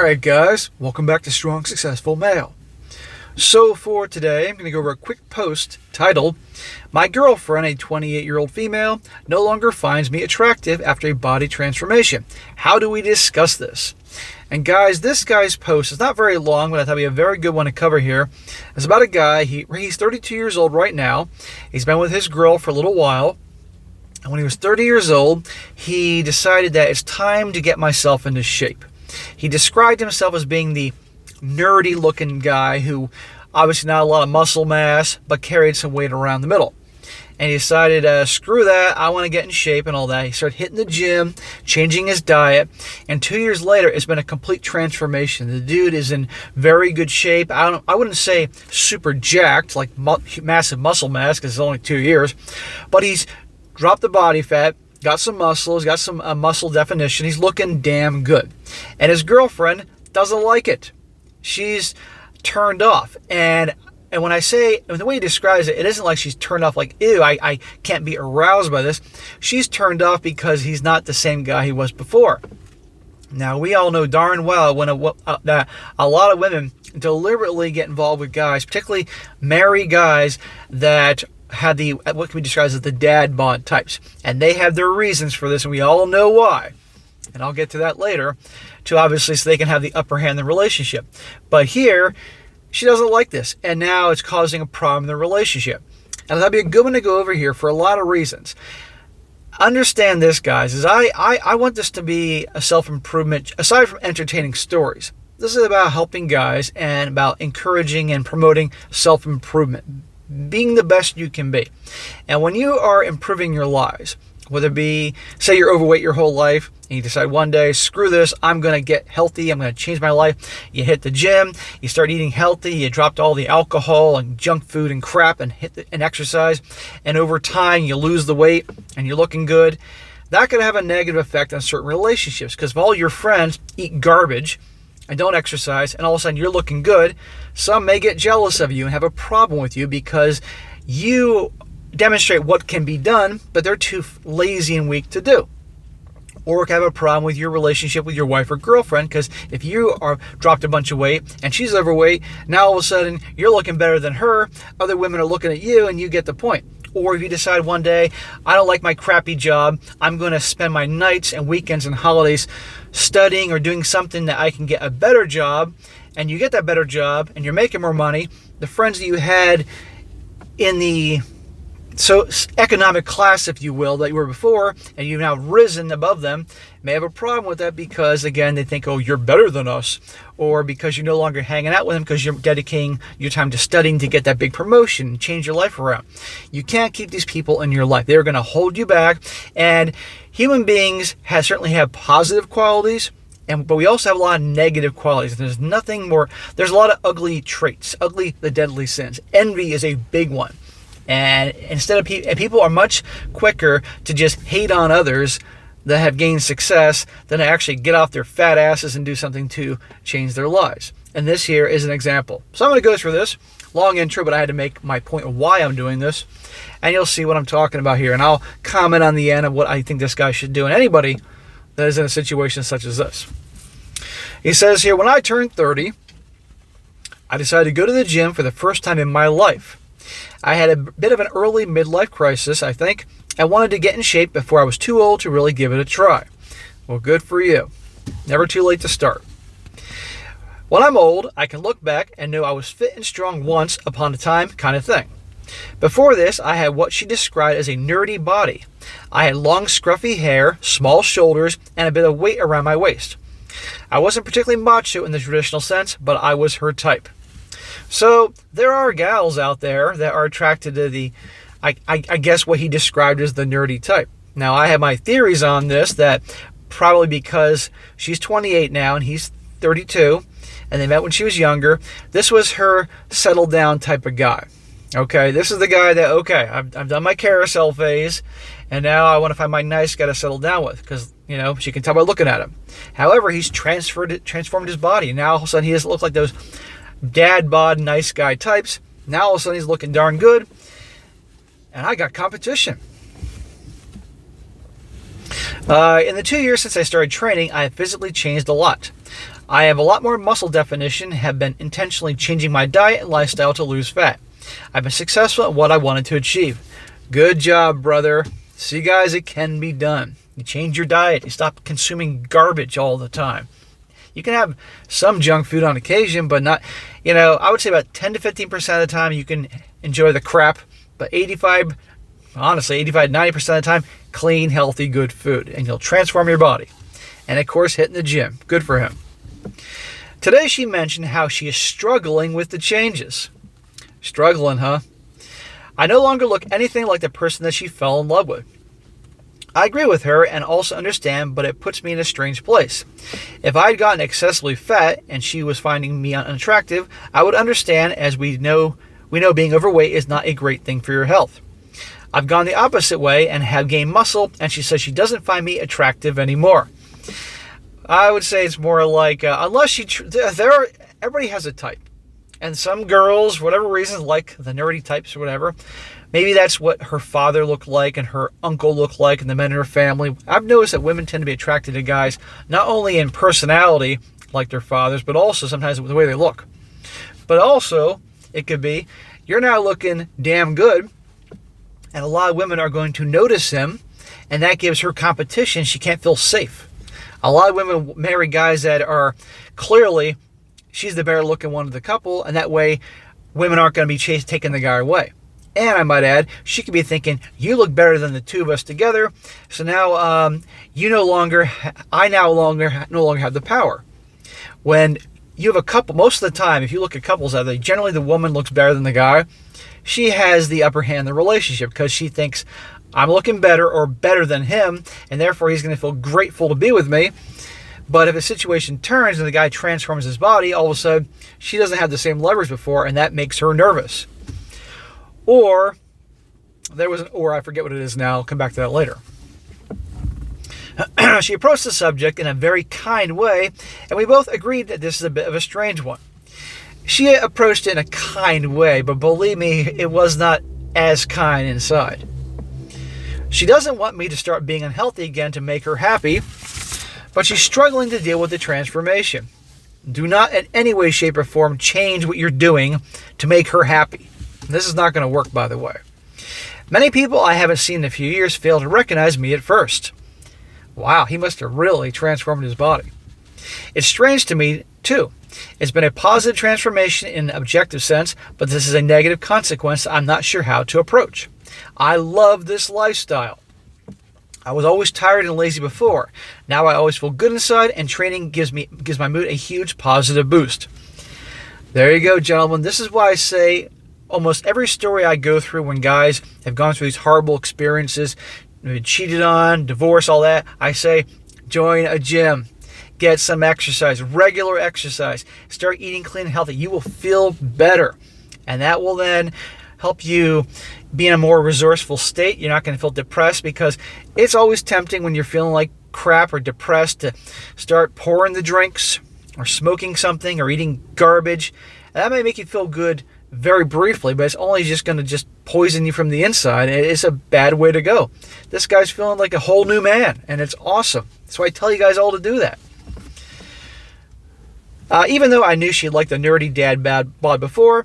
Alright guys, welcome back to Strong Successful Male. So for today, I'm going to go over a quick post titled, "My girlfriend, a 28-year-old female, no longer finds me attractive after a body transformation. How do we discuss this?" And guys, this guy's post is not very long, but I thought it'd be a very good one to cover here. It's about a guy, he's 32 years old right now. He's been with his girl for a little while. And when he was 30 years old, he decided that it's time to get myself into shape. He described himself as being the nerdy looking guy who obviously not a lot of muscle mass, but carried some weight around the middle. And he decided, screw that, I want to get in shape and all that. He started hitting the gym, changing his diet, and 2 years later, it's been a complete transformation. The dude is in very good shape. I wouldn't say super jacked, like massive muscle mass, because it's only 2 years, but he's dropped the body fat, got some muscles, got some muscle definition. He's looking damn good. And his girlfriend doesn't like it. She's turned off. And when I say, the way he describes it, it isn't like she's turned off like, ew, I can't be aroused by this. She's turned off because he's not the same guy he was before. Now, we all know darn well that a lot of women deliberately get involved with guys, particularly married guys that had what can be described as the dad bod types. And they have their reasons for this, and we all know why. And I'll get to that later, obviously so they can have the upper hand in the relationship. But here, she doesn't like this, and now it's causing a problem in the relationship. And that'd be a good one to go over here for a lot of reasons. Understand this, guys, is I want this to be a self-improvement, aside from entertaining stories. This is about helping guys and about encouraging and promoting self-improvement, being the best you can be. And when you are improving your lives, whether it be, say you're overweight your whole life, and you decide one day, screw this, I'm going to get healthy, I'm going to change my life. You hit the gym, you start eating healthy, you dropped all the alcohol and junk food and crap and and exercise, and over time you lose the weight and you're looking good. That could have a negative effect on certain relationships, because if all your friends eat garbage and don't exercise, and all of a sudden you're looking good, some may get jealous of you and have a problem with you because you demonstrate what can be done, but they're too lazy and weak to do. Or have a problem with your relationship with your wife or girlfriend, because if you are dropped a bunch of weight and she's overweight, now all of a sudden you're looking better than her, other women are looking at you, and you get the point. Or if you decide one day, I don't like my crappy job, I'm going to spend my nights and weekends and holidays studying or doing something that I can get a better job, and you get that better job and you're making more money, the friends that you had in the economic class, if you will, that you were before, and you've now risen above them, may have a problem with that because, again, they think, oh, you're better than us, or because you're no longer hanging out with them because you're dedicating your time to studying to get that big promotion and change your life around. You can't keep these people in your life. They're going to hold you back, and human beings certainly have positive qualities, but we also have a lot of negative qualities. There's a lot of ugly traits, the deadly sins. Envy is a big one. And instead of people are much quicker to just hate on others that have gained success than to actually get off their fat asses and do something to change their lives. And this here is an example. So I'm going to go through this long intro, but I had to make my point of why I'm doing this, and you'll see what I'm talking about here. And I'll comment on the end of what I think this guy should do, and anybody that is in a situation such as this. He says here, when I turned 30, I decided to go to the gym for the first time in my life. I had a bit of an early midlife crisis, I think. I wanted to get in shape before I was too old to really give it a try. Well, good for you. Never too late to start. When I'm old, I can look back and know I was fit and strong once upon a time kind of thing. Before this, I had what she described as a nerdy body. I had long scruffy hair, small shoulders, and a bit of weight around my waist. I wasn't particularly macho in the traditional sense, but I was her type. So there are gals out there that are attracted to I guess what he described as the nerdy type. Now, I have my theories on this, that probably because she's 28 now and he's 32, and they met when she was younger, this was her settled down type of guy. Okay, this is the guy that, okay, I've done my carousel phase, and now I want to find my nice guy to settle down with, because, she can tell by looking at him. However, he's transformed his body, and now all of a sudden he doesn't look like those dad bod nice guy types. Now all of a sudden he's looking darn good, and I got competition. In the 2 years since I started training, I have physically changed a lot. I have a lot more muscle definition, have been intentionally changing my diet and lifestyle to lose fat. I've been successful at what I wanted to achieve. Good job, brother. See, guys, it can be done. You change your diet. You stop consuming garbage all the time. You can have some junk food on occasion, but not, I would say about 10 to 15% of the time you can enjoy the crap, but 85, 90% of the time, clean, healthy, good food, and you'll transform your body. And of course, hitting the gym. Good for him. Today she mentioned how she is struggling with the changes. Struggling, huh? I no longer look anything like the person that she fell in love with. I agree with her and also understand, but it puts me in a strange place. If I had gotten excessively fat and she was finding me unattractive, I would understand, as we know being overweight is not a great thing for your health. I've gone the opposite way and have gained muscle, and she says she doesn't find me attractive anymore. I would say it's more like, everybody has a type. And some girls, for whatever reason, like the nerdy types or whatever. Maybe that's what her father looked like and her uncle looked like and the men in her family. I've noticed that women tend to be attracted to guys not only in personality, like their fathers, but also sometimes with the way they look. But also, it could be, you're now looking damn good, and a lot of women are going to notice him, and that gives her competition. She can't feel safe. A lot of women marry guys that are clearly, she's the better looking one of the couple, and that way women aren't going to be taking the guy away. And I might add, she could be thinking, you look better than the two of us together, so now I no longer have the power. When you have a couple, most of the time, if you look at couples out there, generally the woman looks better than the guy. She has the upper hand in the relationship because she thinks, I'm looking better or better than him, and therefore he's going to feel grateful to be with me. But if a situation turns and the guy transforms his body, all of a sudden, she doesn't have the same leverage before, and that makes her nervous. Or, I forget what it is now, I'll come back to that later. She approached the subject in a very kind way, and we both agreed that this is a bit of a strange one. She approached it in a kind way, but believe me, it was not as kind inside. She doesn't want me to start being unhealthy again to make her happy, but she's struggling to deal with the transformation. Do not in any way, shape, or form change what you're doing to make her happy. This is not going to work, by the way. Many people I haven't seen in a few years fail to recognize me at first. Wow, he must have really transformed his body. It's strange to me, too. It's been a positive transformation in an objective sense, but this is a negative consequence I'm not sure how to approach. I love this lifestyle. I was always tired and lazy before. Now I always feel good inside, and training gives my mood a huge positive boost. There you go, gentlemen. This is why I say almost every story I go through when guys have gone through these horrible experiences, been cheated on, divorce, all that, I say, join a gym. Get some exercise, regular exercise. Start eating clean and healthy. You will feel better. And that will then help you be in a more resourceful state. You're not going to feel depressed, because it's always tempting when you're feeling like crap or depressed to start pouring the drinks or smoking something or eating garbage. And that may make you feel good very briefly, but it's only just going to just poison you from the inside. It's a bad way to go. This guy's feeling like a whole new man, and it's awesome. That's why I tell you guys all to do that. Even though I knew she liked the nerdy dad bod before,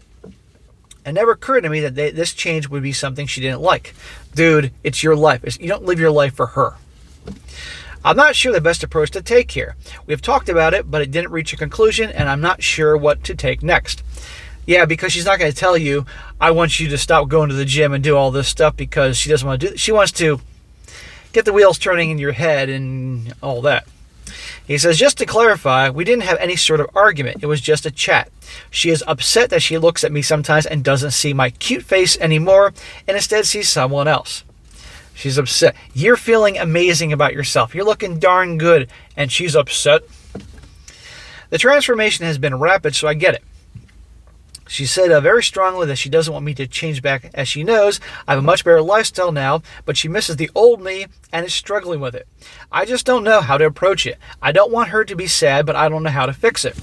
it never occurred to me that this change would be something she didn't like. Dude, it's your life. You don't live your life for her. I'm not sure the best approach to take here. We've talked about it, but it didn't reach a conclusion, and I'm not sure what to take next. Yeah, because she's not going to tell you, I want you to stop going to the gym and do all this stuff, because she doesn't want to do it. She wants to get the wheels turning in your head and all that. He says, just to clarify, we didn't have any sort of argument. It was just a chat. She is upset that she looks at me sometimes and doesn't see my cute face anymore, and instead sees someone else. She's upset. You're feeling amazing about yourself. You're looking darn good, and she's upset. The transformation has been rapid, so I get it. She said very strongly that she doesn't want me to change back, as she knows I have a much better lifestyle now, but she misses the old me and is struggling with it. I just don't know how to approach it. I don't want her to be sad, but I don't know how to fix it.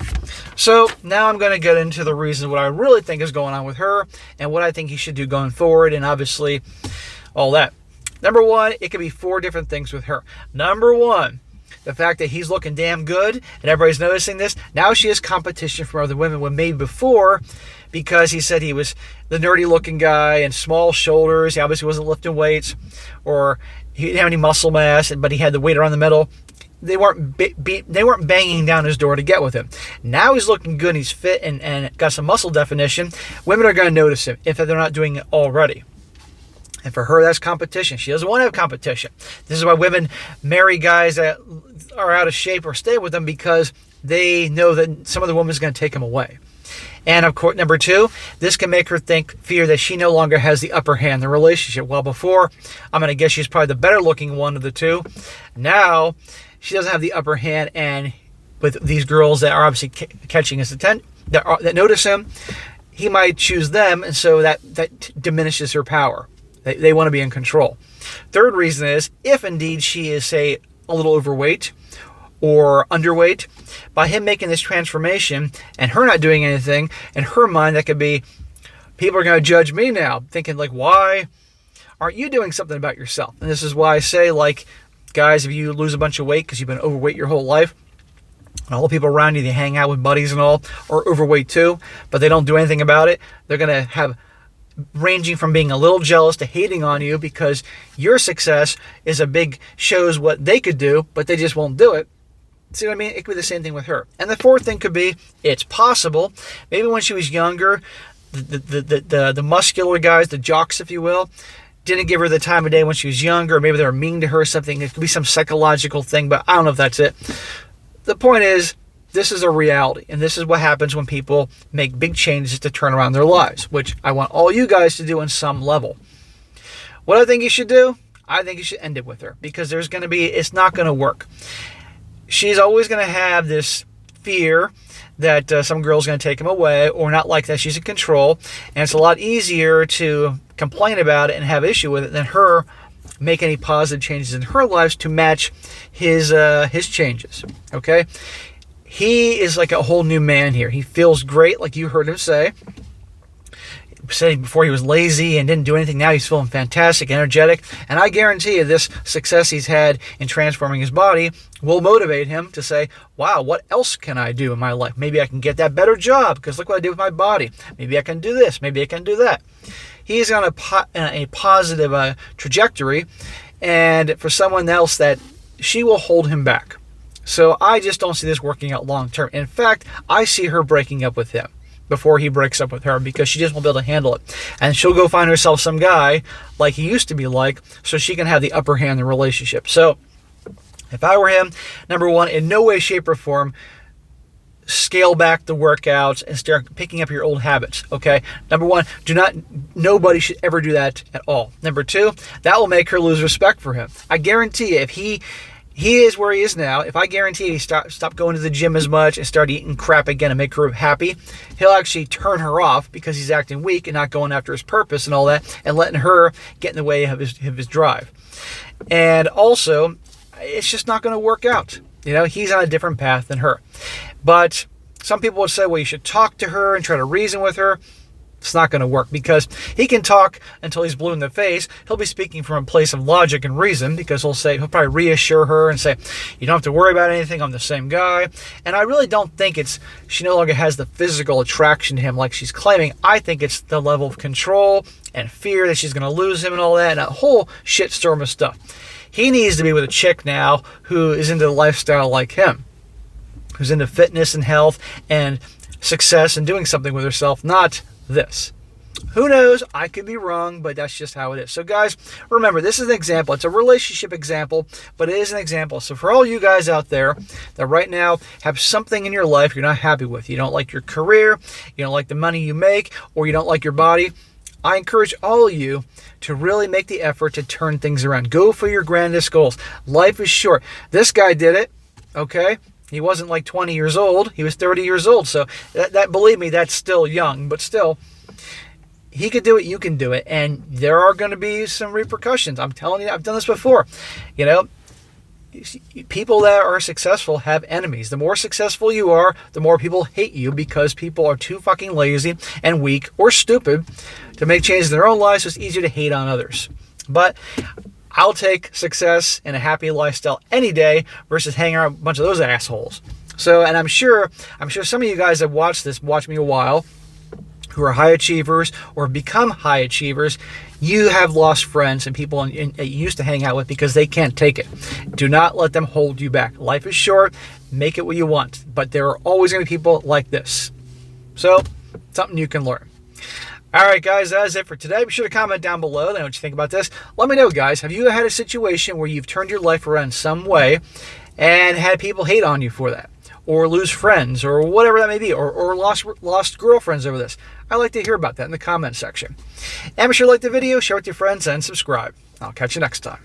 So now I'm going to get into the reasons what I really think is going on with her and what I think he should do going forward, and obviously all that. Number one, it could be 4 different things with her. Number one, the fact that he's looking damn good and everybody's noticing this, now she has competition from other women, when maybe before, because he said he was the nerdy looking guy and small shoulders, he obviously wasn't lifting weights, or he didn't have any muscle mass, but he had the weight around the middle. They weren't banging down his door to get with him. Now he's looking good and he's fit and got some muscle definition. Women are going to notice him if they're not doing it already. And for her, that's competition. She doesn't want to have competition. This is why women marry guys that are out of shape or stay with them, because they know that some other woman's going to take him away. And of course, number two, this can make her fear that she no longer has the upper hand in the relationship. While before, I'm going to guess she's probably the better looking one of the two. Now, she doesn't have the upper hand, and with these girls that are obviously catching his attention, that notice him, he might choose them, and so that diminishes her power. They want to be in control. Third reason is, if indeed she is, say, a little overweight or underweight, by him making this transformation and her not doing anything, in her mind, that could be, people are going to judge me now, thinking like, why aren't you doing something about yourself? And this is why I say, like, guys, if you lose a bunch of weight because you've been overweight your whole life, and all the people around you, they hang out with buddies and all, are overweight too, but they don't do anything about it, they're going to have ranging from being a little jealous to hating on you because your success shows what they could do, but they just won't do it. See what I mean? It could be the same thing with her. And the fourth thing could be, it's possible, maybe when she was younger, the muscular guys, the jocks, if you will, didn't give her the time of day when she was younger. Maybe they were mean to her or something. It could be some psychological thing, but I don't know if that's it. The point is, this is a reality, and this is what happens when people make big changes to turn around their lives, which I want all you guys to do on some level. What I think you should do, I think you should end it with her, because it's not going to work. She's always going to have this fear that some girl's going to take him away, or not like that she's in control, and it's a lot easier to complain about it and have issue with it than her make any positive changes in her life to match his changes. Okay? He is like a whole new man here. He feels great, like you heard him say. Said before he was lazy and didn't do anything. Now he's feeling fantastic, energetic. And I guarantee you this success he's had in transforming his body will motivate him to say, wow, what else can I do in my life? Maybe I can get that better job because look what I did with my body. Maybe I can do this. Maybe I can do that. He's on a positive trajectory. And for someone else, that she will hold him back. So I just don't see this working out long term. In fact, I see her breaking up with him before he breaks up with her, because she just won't be able to handle it. And she'll go find herself some guy like he used to be like, so she can have the upper hand in the relationship. So if I were him, number one, in no way, shape, or form, scale back the workouts and start picking up your old habits, okay? Number one, nobody should ever do that at all. Number two, that will make her lose respect for him. I guarantee you, if he is where he is now, if I guarantee he stop going to the gym as much and start eating crap again and make her happy, he'll actually turn her off because he's acting weak and not going after his purpose and all that, and letting her get in the way of his drive. And also, it's just not going to work out. You know, he's on a different path than her. But some people would say, well, you should talk to her and try to reason with her. It's not going to work, because he can talk until he's blue in the face. He'll be speaking from a place of logic and reason, because he'll probably reassure her and say, you don't have to worry about anything. I'm the same guy. And I really don't think she no longer has the physical attraction to him like she's claiming. I think it's the level of control and fear that she's going to lose him and all that, and a whole shitstorm of stuff. He needs to be with a chick now who is into the lifestyle like him, who's into fitness and health and success and doing something with herself, not this. Who knows? I could be wrong, but that's just how it is. So guys, remember, this is an example. It's a relationship example, but it is an example. So for all you guys out there that right now have something in your life you're not happy with, you don't like your career, you don't like the money you make, or you don't like your body, I encourage all of you to really make the effort to turn things around. Go for your grandest goals. Life is short. This guy did it, okay? He wasn't like 20 years old. He was 30 years old. So that believe me, that's still young. But still, he could do it. You can do it. And there are going to be some repercussions. I'm telling you, I've done this before. You know, people that are successful have enemies. The more successful you are, the more people hate you, because people are too fucking lazy and weak or stupid to make changes in their own lives. So it's easier to hate on others. But I'll take success and a happy lifestyle any day versus hanging around a bunch of those assholes. So, and I'm sure some of you guys that watched me a while, who are high achievers or have become high achievers, you have lost friends and people you used to hang out with because they can't take it. Do not let them hold you back. Life is short. Make it what you want. But there are always going to be people like this. So, something you can learn. All right, guys, that is it for today. Be sure to comment down below. Let me know what you think about this. Let me know, guys. Have you had a situation where you've turned your life around some way and had people hate on you for that? Or lose friends, or whatever that may be, or lost girlfriends over this? I'd like to hear about that in the comment section. And be sure to like the video, share with your friends, and subscribe. I'll catch you next time.